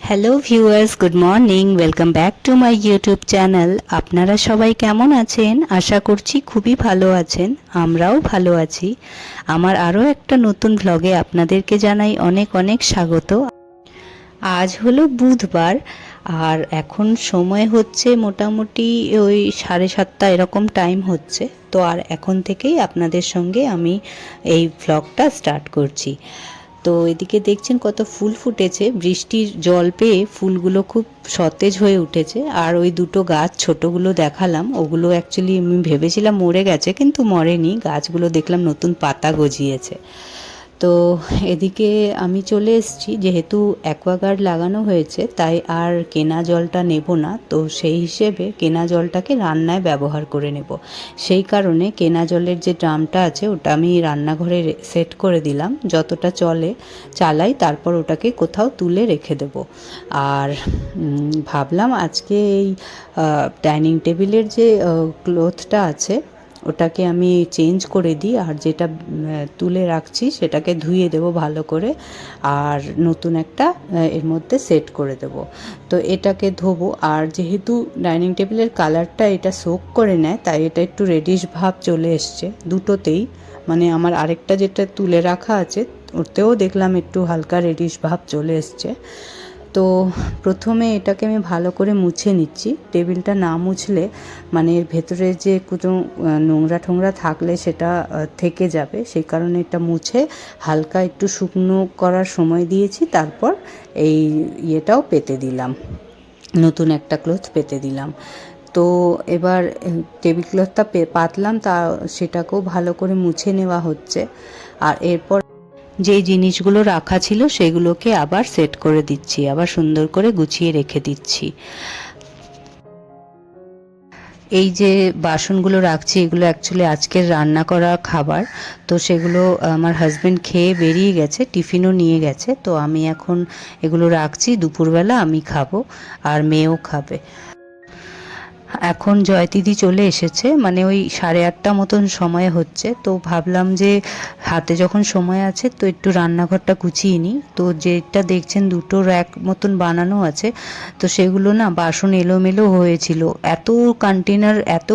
Hello viewers, good morning. Welcome back to my YouTube channel. আপনারা সবাই কেমন আছেন? আশা করছি খুবই ভালো আছেন। আমরাও ভালো আছি। আমার আরও একটা নতুন ভ্লগে আপনাদেরকে জানাই অনেক অনেক স্বাগত। আজ হলো বুধবার আর এখন সময় হচ্ছে মোটামুটি ওই 7:30 এরকম টাইম হচ্ছে। তো আর এখন থেকেই আপনাদের সঙ্গে আমি এই ভ্লগটা স্টার্ট করছি। তো এদিকে দেখছেন কত ফুল ফুটেছে, বৃষ্টির জল পেয়ে ফুলগুলো খুব সতেজ হয়ে উঠেছে। আর ওই দুটো গাছ ছোটগুলো দেখালাম, ওগুলো অ্যাকচুয়ালি আমি ভেবেছিলাম মরে গেছে, কিন্তু মরেনি, গাছগুলো দেখলাম নতুন পাতা গজিয়েছে। তো এদিকে আমি চলে এসেছি, যেহেতু অ্যাকোয়াগার্ড লাগানো হয়েছে তাই আর কেনা জলটা নেব না। তো সেই হিসেবে কেনা জলটাকে রান্নায় ব্যবহার করে নেব। সেই কারণে কেনা জলের যে ড্রামটা আছে ওটা আমি রান্নাঘরে সেট করে দিলাম, যতটা চালাই, তারপর ওটাকে কোথাও তুলে রেখে দেব। আর ভাবলাম আজকে এই ডাইনিং টেবিলের যে ক্লথটা আছে ওটাকে আমি চেঞ্জ করে দিই, আর যেটা তুলে রাখছি সেটাকে ধুয়ে দেব ভালো করে, আর নতুন একটা এর মধ্যে সেট করে দেব। তো এটাকে ধোবো, আর যেহেতু ডাইনিং টেবিলের কালারটা এটা সোক করে নেয় তাই এটা একটু রেডিশ ভাব চলে এসছে দুটোতেই। মানে আমার আরেকটা যেটা তুলে রাখা আছে ওতেও দেখলাম একটু হালকা রেডিশ ভাব চলে এসছে। তো প্রথমে এটাকে আমি ভালো করে মুছে নিচ্ছি। টেবিলটা না মুছলে মানে এর ভেতরে যে কোনো নোংরা ঠোংরা থাকলে সেটা থেকে যাবে, সেই কারণে এটা মুছে হালকা একটু শুকনো করার সময় দিয়েছি। তারপর এই ইয়েটাও পেতে দিলাম, নতুন একটা ক্লথ পেতে দিলাম। তো এবার টেবিল ক্লথটা পাতলাম, সেটাকেও ভালো করে মুছে নেওয়া হচ্ছে। আর এরপর যেই জিনিসগুলো রাখা ছিল সেগুলোকে আবার সেট করে দিচ্ছি, আবার সুন্দর করে গুছিয়ে রেখে দিচ্ছি। এই যে বাসনগুলো রাখছি এগুলো অ্যাকচুয়ালি আজকের রান্না করা খাবার। তো সেগুলো আমার হাজব্যান্ড খেয়ে বেরিয়ে গেছে, টিফিনও নিয়ে গেছে। তো আমি এখন এগুলো রাখছি, দুপুরবেলা আমি খাবো আর মেয়েও খাবে। এখন জয়দিদি চলে এসেছে, মানে ওই 8:30 মতন সময় হচ্ছে। তো ভাবলাম যে হাতে যখন সময় আছে তো একটু রান্নাঘরটা গুছিয়ে নিই। তো যেটা দেখছেন দুটো র্যাক মতন বানানো আছে, তো সেগুলো না বাসন এলোমেলো হয়েছিল। এত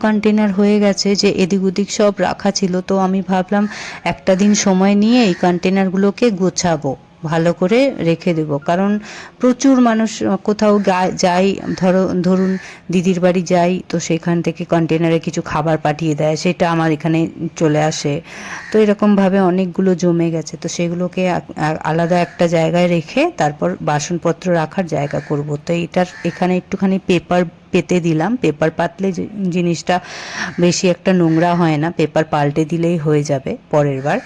কন্টেনার হয়ে গেছে যে এদিক ওদিক সব রাখা ছিল। তো আমি ভাবলাম একটা দিন সময় নিয়ে এই কন্টেনারগুলোকে গোছাবো, ভালো করে রেখে দেব। কারণ প্রচুর মানুষ কোথাও যাই, ধরুন দিদির বাড়ি যাই, তো সেখান থেকে কন্টেনারে কিছু খাবার পাঠিয়ে দেয়, সেটা আমার এখানে চলে আসে। তো এরকমভাবে অনেকগুলো জমে গেছে। তো সেগুলোকে আলাদা একটা জায়গায় রেখে তারপর বাসনপত্র রাখার জায়গা করব। তো এখানে একটুখানি পেপার পেতে দিলাম। পেপার পাতলে জিনিসটা বেশি একটা নোংরা হয় না, পেপার পাল্টে দিলেই হয়ে যাবে পরের বার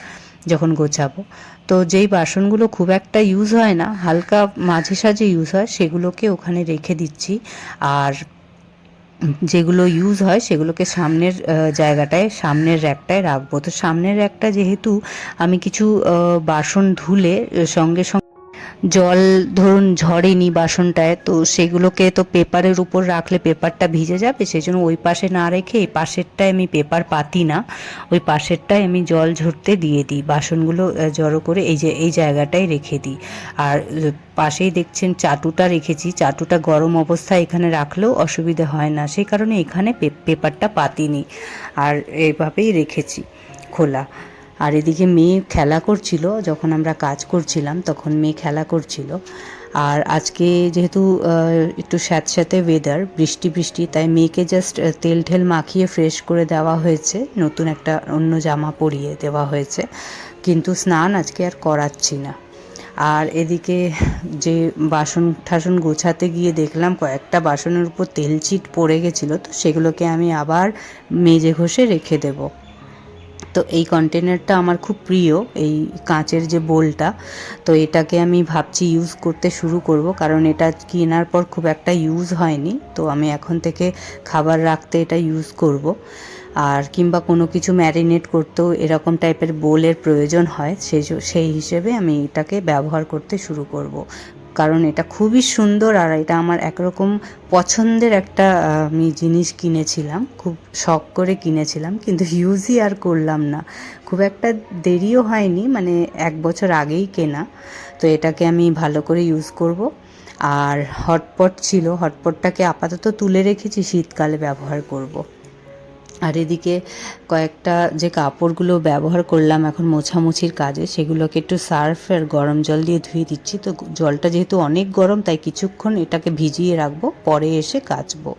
যখন গোছাবো। তো যেই বাসনগুলো খুব একটা ইউজ হয় না, হালকা মাঝে সাঝে ইউজ হয়, সেগুলোকে ওখানে রেখে দিচ্ছি। আর যেগুলো ইউজ হয় সেগুলোকে সামনের জায়গাটায়, সামনের র্যাকটায় রাখবো। তো সামনের র্যাকটা যেহেতু আমি কিছু বাসন ধুলে সঙ্গে সঙ্গে জল ধরুন ঝরেনি বাসনটায়, তো সেগুলোকে তো পেপারের উপর রাখলে পেপারটা ভিজে যাবে, সেই জন্য ওই পাশে না রেখে এই পাশেরটায় আমি পেপার পাতি না, ওই পাশেরটায় আমি জল ঝরতে দিয়ে দিই, বাসনগুলো জড়ো করে এই জায়গাটায় রেখে দিই। আর পাশেই দেখছেন চাটুটা রেখেছি, চাটুটা গরম অবস্থায় এখানে রাখলেও অসুবিধে হয় না, সেই কারণে এখানে পেপারটা পাতিনি, আর এইভাবেই রেখেছি খোলা। আর এদিকে মেয়ে খেলা করছিল, যখন আমরা কাজ করছিলাম তখন মেয়ে খেলা করছিল। আর আজকে যেহেতু একটু স্যাঁতস্যাঁতে ওয়েদার, বৃষ্টি বৃষ্টি, তাই মেয়েকে জাস্ট তেল ঠেল মাখিয়ে ফ্রেশ করে দেওয়া হয়েছে, নতুন একটা অন্য জামা পরিয়ে দেওয়া হয়েছে, কিন্তু স্নান আজকে আর করাচ্ছি না। আর এদিকে যে বাসন ঠাসন গোছাতে গিয়ে দেখলাম কয়েকটা বাসনের উপর তেল চিট পড়ে গেছিলো, তো সেগুলোকে আমি আবার মেজে ঘষে রেখে দেবো। তো এই কন্টেনারটা আমার খুব প্রিয়, এই কাঁচের যে বোলটা। তো এটাকে আমি ভাবছি ইউজ করতে শুরু করব, কারণ এটা কেনার পর খুব একটা ইউজ হয়নি। তো আমি এখন থেকে খাবার রাখতে এটা ইউজ করব। আর কিংবা কোনো কিছু ম্যারিনেট করতেও এরকম টাইপের বোলের প্রয়োজন হয়, সেই হিসেবে আমি এটাকে ব্যবহার করতে শুরু করব। কারণ এটা খুবই সুন্দর, আর এটা আমার একরকম পছন্দের একটা আমি জিনিস কিনেছিলাম, খুব শখ করে কিনেছিলাম, কিন্তু ইউজই আর করলাম না। খুব একটা দেরিও হয়নি, মানে 1 বছর আগেই কেনা। তো এটাকে আমি ভালো করে ইউজ করব। আর হটপট ছিল, হটপটটাকে আপাতত তুলে রেখেছি, শীতকালে ব্যবহার করব। আর এদিকে কয়েকটা যে কাপড়গুলো ব্যবহার করলাম এখন মোছামুছির কাজে, সেগুলোকে একটু সার্ফ আর গরম জল দিয়ে ধুয়ে দিচ্ছি। তো জলটা যেহেতু অনেক গরম, তাই কিছুক্ষণ এটাকে ভিজিয়ে রাখবো, পরে এসে কাচবো।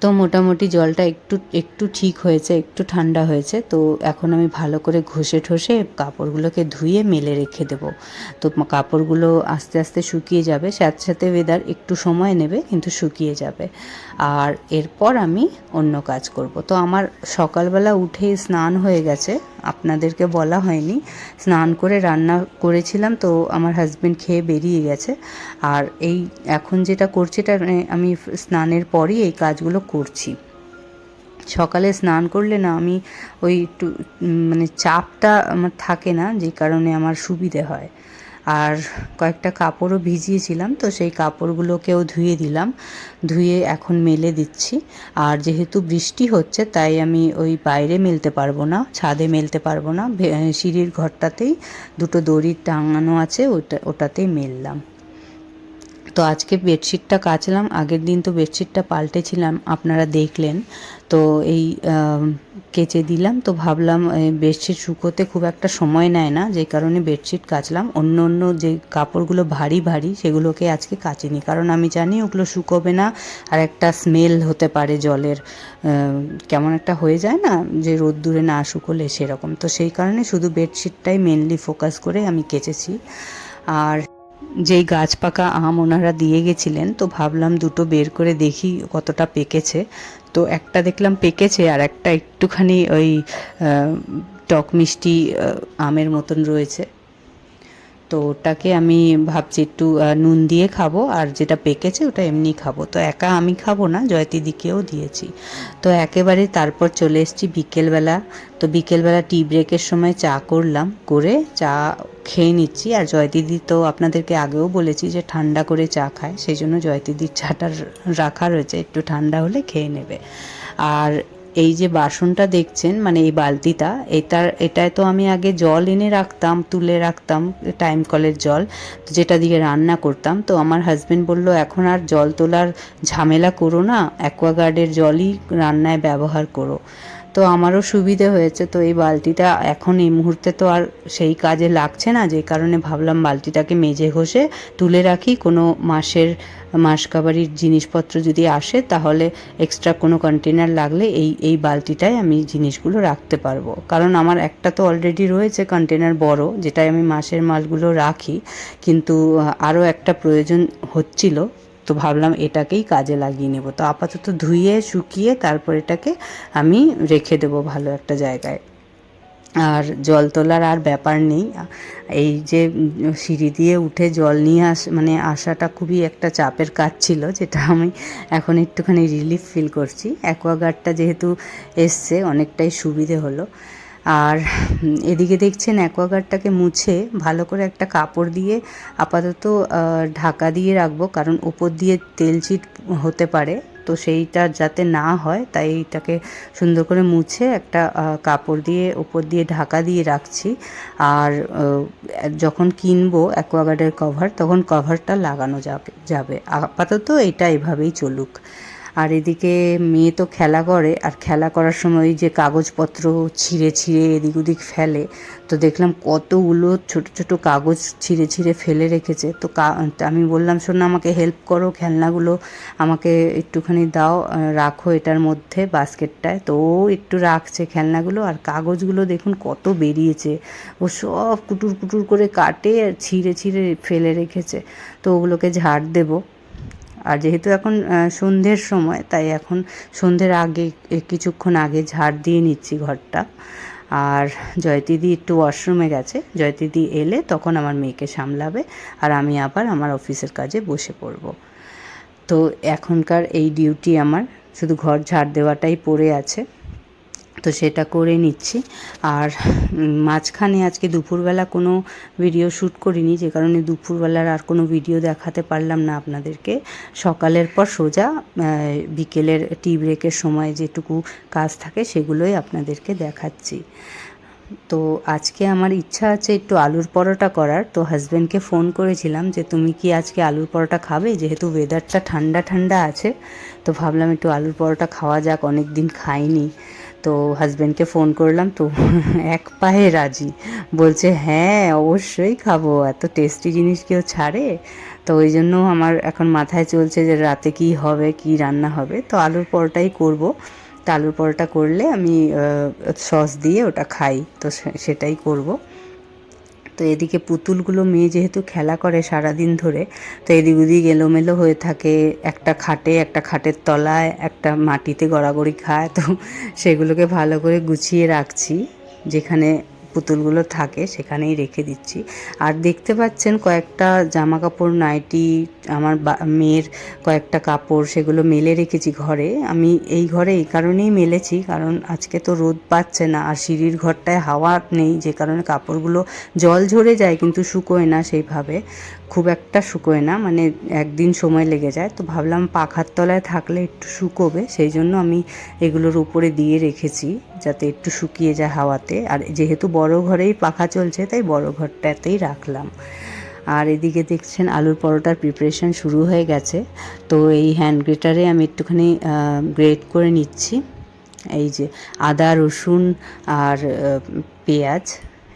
তো মোটামুটি জলটা একটু একটু ঠিক হয়েছে, একটু ঠান্ডা হয়েছে। তো এখন আমি ভালো করে ঘষে ঠসে কাপড়গুলোকে ধুয়ে মেলে রেখে দেবো। তো কাপড়গুলো আস্তে আস্তে শুকিয়ে যাবে, সাথে সাথে ওয়েদার একটু সময় নেবে, কিন্তু শুকিয়ে যাবে। আর এরপর আমি অন্য কাজ করব। তো আমার সকালবেলা উঠেই স্নান হয়ে গেছে, আপনাদেরকে বলা হয়নি। স্নান করে রান্না করেছিলাম, তো আমার হাজবেন্ড খেয়ে বেরিয়ে গেছে। আর এই এখন যেটা করছি, এটা আমি স্নানের পরই এই কাজগুলো করছি। সকালে স্নান করলে না আমি ওই একটু মানে চাপটা আমার থাকে না, যে কারণে আমার সুবিধে হয়। আর কয়েকটা কাপড়ও ভিজিয়েছিলাম, তো সেই কাপড়গুলোকেও ধুয়ে দিলাম, ধুয়ে এখন মেলে দিচ্ছি। আর যেহেতু বৃষ্টি হচ্ছে, তাই আমি ওই বাইরে মেলতে পারবো না, ছাদে মেলতে পারবো না, সিঁড়ির ঘরটাতেই দুটো দড়ি টাঙানো আছে, ওটাতেই মেললাম। তো আজকে বেডশিটটা কাচলাম, আগের দিন তো বেডশিটটা পাল্টেছিলাম, আপনারা দেখলেন। তো এই কেচে দিলাম। তো ভাবলাম বেডশিট শুকোতে খুব একটা সময় নেয় না, যে কারণে বেডশিট কাচলাম। অন্য অন্য যে কাপড়গুলো ভারী ভারী সেগুলোকে আজকে কাচিনি, কারণ আমি জানি ওগুলো শুকোবে না, আর একটা স্মেল হতে পারে জলের, কেমন একটা হয়ে যায় না, যে রোদ্দুরে না শুকোলে সেরকম। তো সেই কারণে শুধু বেডশিটটাই মেনলি ফোকাস করে আমি কেচেছি। আর যেই গাছ পাকা আম ওনারা দিয়ে গেছিলেন, তো ভাবলাম দুটো বের করে দেখি কতটা পেকেছে। তো একটা দেখলাম পেকেছে, আর একটা একটুখানি ওই টক মিষ্টি আমের মতন রয়েছে। তো ওটাকে আমি ভাবছি একটু নুন দিয়ে খাবো, আর যেটা পেকেছে ওটা এমনি খাবো। তো একা আমি খাবো না, জয়তিদিকেও দিয়েছি। তো একেবারে তারপর চলে এসেছি বিকেলবেলা। তো বিকেলবেলা টি ব্রেকের সময় চা করলাম, করে চা খেয়ে নিচ্ছি। আর জয়দিদি তো আপনাদেরকে আগেও বলেছি যে ঠান্ডা করে চা খায়, সেই জন্য জয়দিদির চাটা রাখা রয়েছে, একটু ঠান্ডা হলে খেয়ে নেবে। আর এই যে বাসনটা দেখছেন, মানে এই বালতিটা, এটায় তো আমি আগে জল এনে রাখতাম, তুলে রাখতাম, টাইম কলের জল, যেটা দিয়ে রান্না করতাম। তো আমার হাজবেন্ড বলল এখন আর জল তোলার ঝামেলা করো না, অ্যাকোয়াগার্ডের জলই রান্নায় ব্যবহার করো। তো আমারও সুবিধে হয়েছে। তো এই বালতিটা এখন এই মুহূর্তে তো আর সেই কাজে লাগছে না, যে কারণে ভাবলাম বালতিটাকে মেজে ঘষে তুলে রাখি, কোনো মাসকাবারির জিনিসপত্র যদি আসে, তাহলে এক্সট্রা কোনো কন্টেনার লাগলে এই বালতিটায় আমি জিনিসগুলো রাখতে পারবো। কারণ আমার একটা তো অলরেডি রয়েছে কন্টেনার বড়, যেটায় আমি মাসের মালগুলো রাখি, কিন্তু আরও একটা প্রয়োজন হচ্ছিল। তো ভাবলাম এটাকেই কাজে লাগিয়ে নেব। তো আপাতত ধুয়ে শুকিয়ে তারপর এটাকে আমি রেখে দেবো ভালো একটা জায়গায়। আর জল তোলার আর ব্যাপার নেই। এই যে সিঁড়ি দিয়ে উঠে জল নিয়ে মানে আসাটা খুবই একটা চাপের কাজ ছিল, যেটা আমি এখন একটুখানি রিলিফ ফিল করছি। অ্যাকোয়াগার্ডটা যেহেতু এসছে, অনেকটাই সুবিধে হলো। আর এদিকে দেখছেন অ্যাকোয়াগার্ডটাকে মুছে ভালো করে একটা কাপড় দিয়ে আপাতত ঢাকা দিয়ে রাখবো, কারণ উপর দিয়ে তেল চিট হতে পারে, তো সেইটা যাতে না হয়, তাই এটাকে সুন্দর করে মুছে একটা কাপড় দিয়ে উপর দিয়ে ঢাকা দিয়ে রাখছি। আর যখন কিনবো অ্যাকোয়াগার্ডের কভার, তখন কভারটা লাগানো যাবে। আপাতত এটা এভাবেই চলুক। আর এদিকে মেয়ে তো খেলা করে, আর খেলা করার সময় যে কাগজপত্র ছিঁড়ে ছিঁড়ে এদিক ওদিক ফেলে, তো দেখলাম কতগুলো ছোট ছোট কাগজ ছিঁড়ে ছিঁড়ে ফেলে রেখেছে। তো আমি বললাম, শোন আমাকে হেল্প করো, খেলনাগুলো আমাকে একটুখানি দাও, রাখো এটার মধ্যে বাস্কেটটায়। তো ও একটু রাখছে খেলনাগুলো, আর কাগজগুলো দেখুন কত বেরিয়েছে, ও সব কুটুর কুটুর করে কাটে আর ছিঁড়ে ছিঁড়ে ফেলে রেখেছে। তো ওগুলোকে ঝাড় দেবো। আর যেহেতু এখন সন্ধ্যের সময়, তাই এখন সন্ধ্যের আগে কিছুক্ষণ আগে ঝাড় দিয়ে নিচ্ছি ঘরটা। আর জয়তিদি একটু ওয়াশরুমে গেছে, জয়তিদি এলে তখন আমার মেয়েকে সামলাবে, আর আমি আবার আমার অফিসের কাজে বসে পড়ব। তো এখনকার এই ডিউটি আমার শুধু ঘর ঝাড় দেওয়াটাই পড়ে আছে, তো সেটা করে নিচ্ছি। আর মাঝখানে আজকে দুপুরবেলা কোনো ভিডিও শ্যুট করিনি, যে কারণে দুপুরবেলার আর কোনো ভিডিও দেখাতে পারলাম না আপনাদেরকে। সকালের পর সোজা বিকেলের টি ব্রেকের সময় যেটুকু কাজ থাকে সেগুলোই আপনাদেরকে দেখাচ্ছি। তো আজকে আমার ইচ্ছা আছে একটু আলুর পরোটা করার। তো হাজব্যান্ডকে ফোন করেছিলাম যে তুমি কি আজকে আলুর পরোটা খাবে, যেহেতু ওয়েদারটা ঠান্ডা ঠান্ডা আছে। তো ভাবলাম একটু আলুর পরোটা খাওয়া যাক, অনেক দিন খাইনি। তো হাজব্যান্ডকে ফোন করলাম, তো এক পায়ে রাজি, বলছে হ্যাঁ অবশ্যই খাবো, এত টেস্টি জিনিস কেউ ছাড়ে। তো ওই জন্য আমার এখন মাথায় চলছে যে রাতে কি হবে, কি রান্না হবে। তো আলুর পরোটাই করব। তো আলুর পরোটা করলে আমি সস দিয়ে ওটা খাই, তো সেটাই করব। তো এদিকে পুতুলগুলো মেয়ে যেহেতু খেলা করে সারাদিন ধরে, তো এদিক ওদিক এলোমেলো হয়ে থাকে, একটা খাটে, একটা খাটের তলায়, একটা মাটিতে গড়াগড়ি খায়। তো সেগুলোকে ভালো করে গুছিয়ে রাখছি, যেখানে পুতুলগুলো থাকে সেখানেই রেখে দিচ্ছি। আর দেখতে পাচ্ছেন কয়েকটা জামা কাপড়, নাইটি, আমার মেয়ের কয়েকটা কাপড়, সেগুলো মেলে রেখেছি ঘরে। আমি এই ঘরে এই কারণেই মেলেছি, কারণ আজকে তো রোদ পাচ্ছে না, আর সিঁড়ির ঘরটায় হাওয়া নেই, যে কারণে কাপড়গুলো জল ঝরে যায় কিন্তু শুকোয় না সেইভাবে, খুব একটা শুকোয় না, মানে একদিন সময় লেগে যায়। তো ভাবলাম পাখার তলায় থাকলে একটু শুকোবে, সেই জন্য আমি এগুলোর উপরে দিয়ে রেখেছি যাতে একটু শুকিয়ে যায় হাওয়াতে। আর যেহেতু বড় ঘরেই পাখা চলছে, তাই বড় ঘরটাতেই রাখলাম। আর এদিকে দেখছেন আলুর পরোটার প্রিপারেশান শুরু হয়ে গেছে। তো এই হ্যান্ড গ্রেটারে আমি একটুখানি গ্রেট করে নিচ্ছি, এই যে আদা, রসুন আর পেঁয়াজ,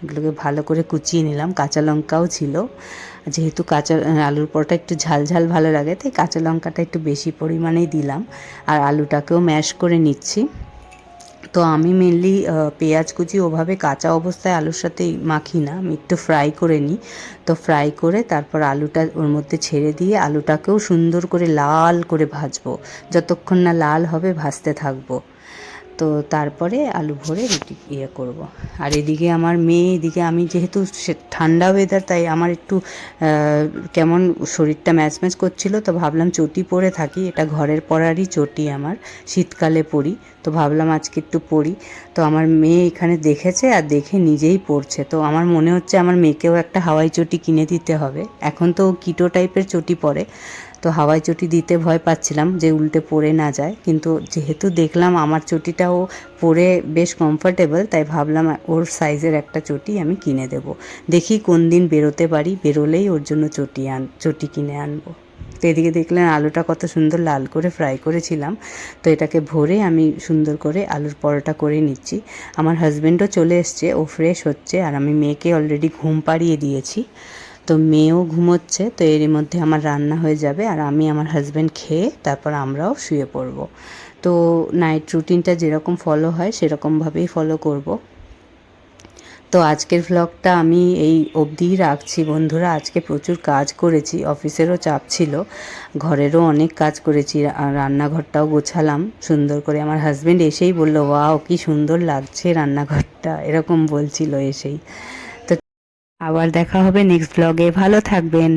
এগুলোকে ভালো করে কুচিয়ে নিলাম। কাঁচা লঙ্কাও ছিল, যেহেতু আলুর পরোটা একটু ঝাল ঝাল ভালো লাগে, তাই কাঁচা লঙ্কাটা একটু বেশি পরিমাণেই দিলাম। আর আলুটাকেও ম্যাশ করে নিচ্ছি। তো আমি মেনলি পেঁয়াজ কুচি ওভাবে কাঁচা অবস্থায় আলুর সাথে মাখি না, আমি একটু ফ্রাই করে নিই। তো ফ্রাই করে তারপর আলুটা ওর মধ্যে ছেড়ে দিয়ে আলুটাকেও সুন্দর করে লাল করে ভাজবো, যতক্ষণ না লাল হবে ভাজতে থাকবো। তো তারপরে আলু ভরে রুটি করব। আর এদিকে আমার মেয়ে, এদিকে আমি যেহেতু ঠান্ডা ওয়েদার, তাই আমার একটু কেমন শরীরটা ম্যাচ ম্যাচ করছিলো। তো ভাবলাম চটি পরে থাকি, এটা ঘরের পরারই চটি, আমার শীতকালে পরি। তো ভাবলাম আজকে একটু পরি। তো আমার মেয়ে এখানে দেখেছে আর দেখে নিজেই পরছে। তো আমার মনে হচ্ছে আমার মেয়েকেও একটা হাওয়াই চটি কিনে দিতে হবে। এখন তো কিটো টাইপের চটি পরে, তো হাওয়াই চটি দিতে ভয় পাচ্ছিলাম যে উল্টে পড়ে না যায়, কিন্তু যেহেতু দেখলাম আমার চটিটাও পরে বেশ কমফর্টেবল, তাই ভাবলাম ওর সাইজের একটা চটি আমি কিনে দেব। দেখি কোন দিন বেরোতে পারি, বেরোলেই ওর জন্য চটি কিনে আনবো। তো এদিকে দেখলেন আলুটা কত সুন্দর লাল করে ফ্রাই করেছিলাম। তো এটাকে ভরে আমি সুন্দর করে আলুর পরোটা করে নিচ্ছি। আমার হাজব্যান্ডও চলে এসছে, ও ফ্রেশ হচ্ছে, আর আমি মেয়েকে অলরেডি ঘুম পাড়িয়ে দিয়েছি। তো মেয়েও ঘুমোচ্ছে, তো এরই মধ্যে আমার রান্না হয়ে যাবে, আর আমি আমার হাজব্যান্ড খেয়ে তারপর আমরাও শুয়ে পড়ব। তো নাইট রুটিনটা যেরকম ফলো হয় সেরকমভাবেই ফলো করব। তো আজকের ভ্লগটা আমি এই অবধিই রাখছি বন্ধুরা। আজকে প্রচুর কাজ করেছি, অফিসেরও চাপ ছিল, ঘরেরও অনেক কাজ করেছি, আর রান্নাঘরটাও গোছালাম সুন্দর করে। আমার হাজব্যান্ড এসেই বললো, ওয়াও কি সুন্দর লাগছে রান্নাঘরটা, এরকম বলছিল এসেই। তো আবার দেখা হবে নেক্সট ব্লগে, ভালো থাকবেন।